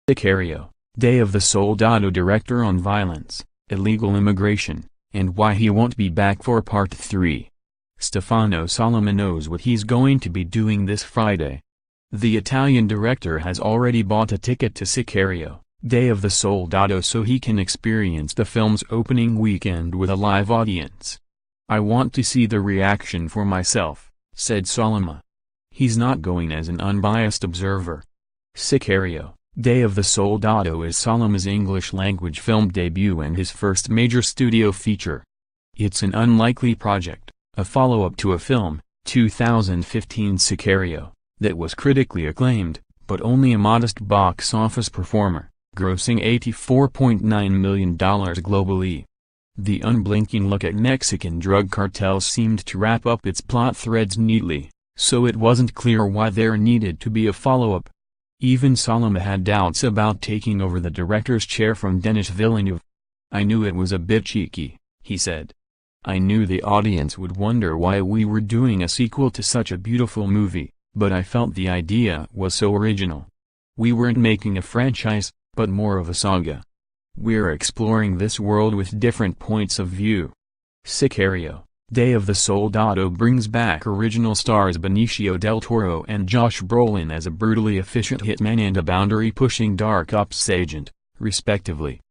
Sicario, Day of the Soldado Director on Violence, Illegal Immigration, and Why He Won't Be Back for Part 3. Stefano Sollima knows what he's going to be doing this Friday. The Italian director has already bought a ticket to Sicario, Day of the Soldado, so he can experience the film's opening weekend with a live audience. "I want to see the reaction for myself," said Sollima. He's not going as an unbiased observer. Sicario, Day of the Soldado is Sollima's English-language film debut and his first major studio feature. It's an unlikely project, a follow-up to a film, 2015 Sicario, that was critically acclaimed, but only a modest box office performer, grossing $84.9 million globally. The unblinking look at Mexican drug cartels seemed to wrap up its plot threads neatly, so it wasn't clear why there needed to be a follow-up. Even Sollima had doubts about taking over the director's chair from Denis Villeneuve. "I knew it was a bit cheeky," he said. "I knew the audience would wonder why we were doing a sequel to such a beautiful movie, but I felt the idea was so original. We weren't making a franchise, but more of a saga. We're exploring this world with different points of view." Sicario, Day of the Soldado brings back original stars Benicio del Toro and Josh Brolin as a brutally efficient hitman and a boundary-pushing dark ops agent, respectively.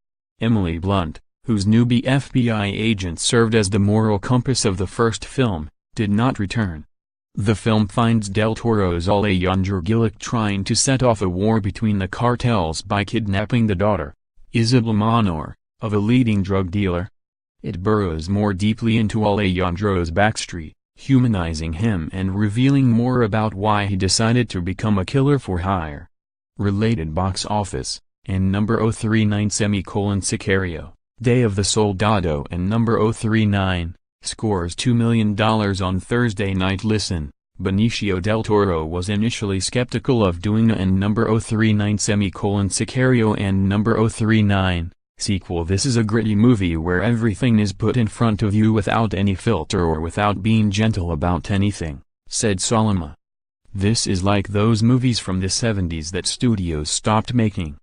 Emily Blunt, whose newbie FBI agent served as the moral compass of the first film, did not return. The film finds Del Toro's Alejandro Gilic trying to set off a war between the cartels by kidnapping the daughter, Isabel Manor, of a leading drug dealer. It burrows more deeply into Alejandro's backstory, humanizing him and revealing more about why he decided to become a killer for hire. Related box office, and number 039 Sicario, Day of the Soldado and number 039, scores $2 million on Thursday night. Listen, Benicio del Toro was initially skeptical of doing and number 039 Sicario and number 039 sequel. "This is a gritty movie where everything is put in front of you without any filter or without being gentle about anything," said Sollima. "This is like those movies from the 70s that studios stopped making.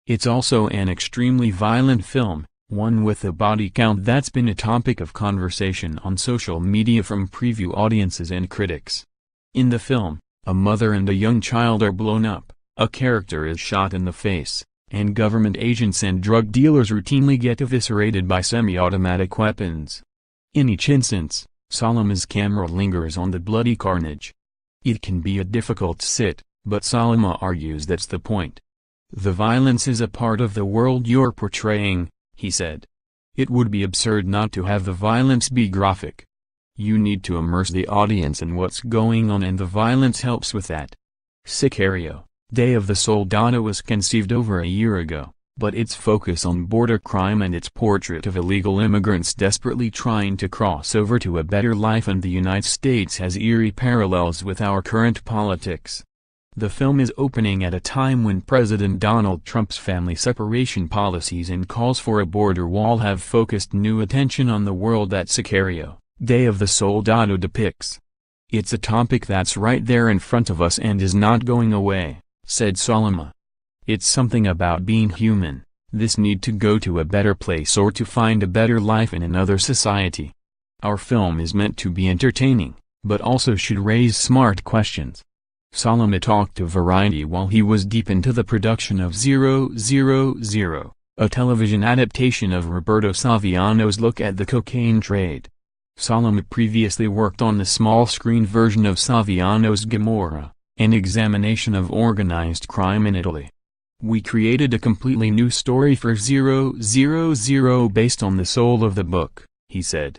It's also an extremely violent film, one with a body count that's been a topic of conversation on social media from preview audiences and critics. In the film, a mother and a young child are blown up, a character is shot in the face, and government agents and drug dealers routinely get eviscerated by semi-automatic weapons. In each instance, Sollima's camera lingers on the bloody carnage. It can be a difficult sit, but Sollima argues that's the point. "The violence is a part of the world you're portraying," he said. "It would be absurd not to have the violence be graphic. You need to immerse the audience in what's going on, and the violence helps with that." Sicario, Day of the Soldado was conceived over a year ago, but its focus on border crime and its portrait of illegal immigrants desperately trying to cross over to a better life in the United States has eerie parallels with our current politics. The film is opening at a time when President Donald Trump's family separation policies and calls for a border wall have focused new attention on the world that Sicario, Day of the Soldado depicts. "It's a topic that's right there in front of us and is not going away," said Sollima. "It's something about being human, this need to go to a better place or to find a better life in another society. Our film is meant to be entertaining, but also should raise smart questions." Sollima talked to Variety while he was deep into the production of 000, a television adaptation of Roberto Saviano's look at the cocaine trade. Sollima previously worked on the small-screen version of Saviano's Gomorrah, an examination of organized crime in Italy. "We created a completely new story for 000 based on the soul of the book," he said.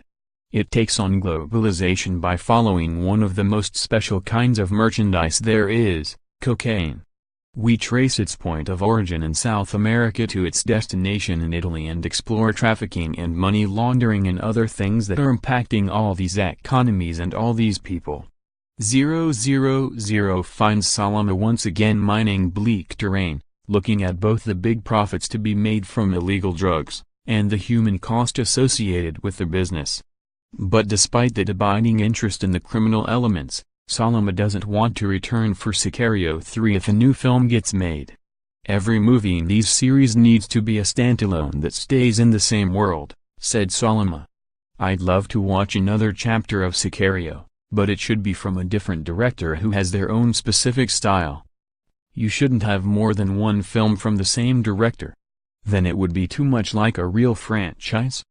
"It takes on globalization by following one of the most special kinds of merchandise there is, cocaine. We trace its point of origin in South America to its destination in Italy and explore trafficking and money laundering and other things that are impacting all these economies and all these people." 000 finds Sollima once again mining bleak terrain, looking at both the big profits to be made from illegal drugs, and the human cost associated with the business. But despite the abiding interest in the criminal elements, Sollima doesn't want to return for Sicario 3 if a new film gets made. Every movie in these series needs to be a standalone that stays in the same world, said Sollima. I'd love to watch another chapter of Sicario, but it should be from a different director who has their own specific style. You shouldn't have more than one film from the same director. Then it would be too much like a real franchise.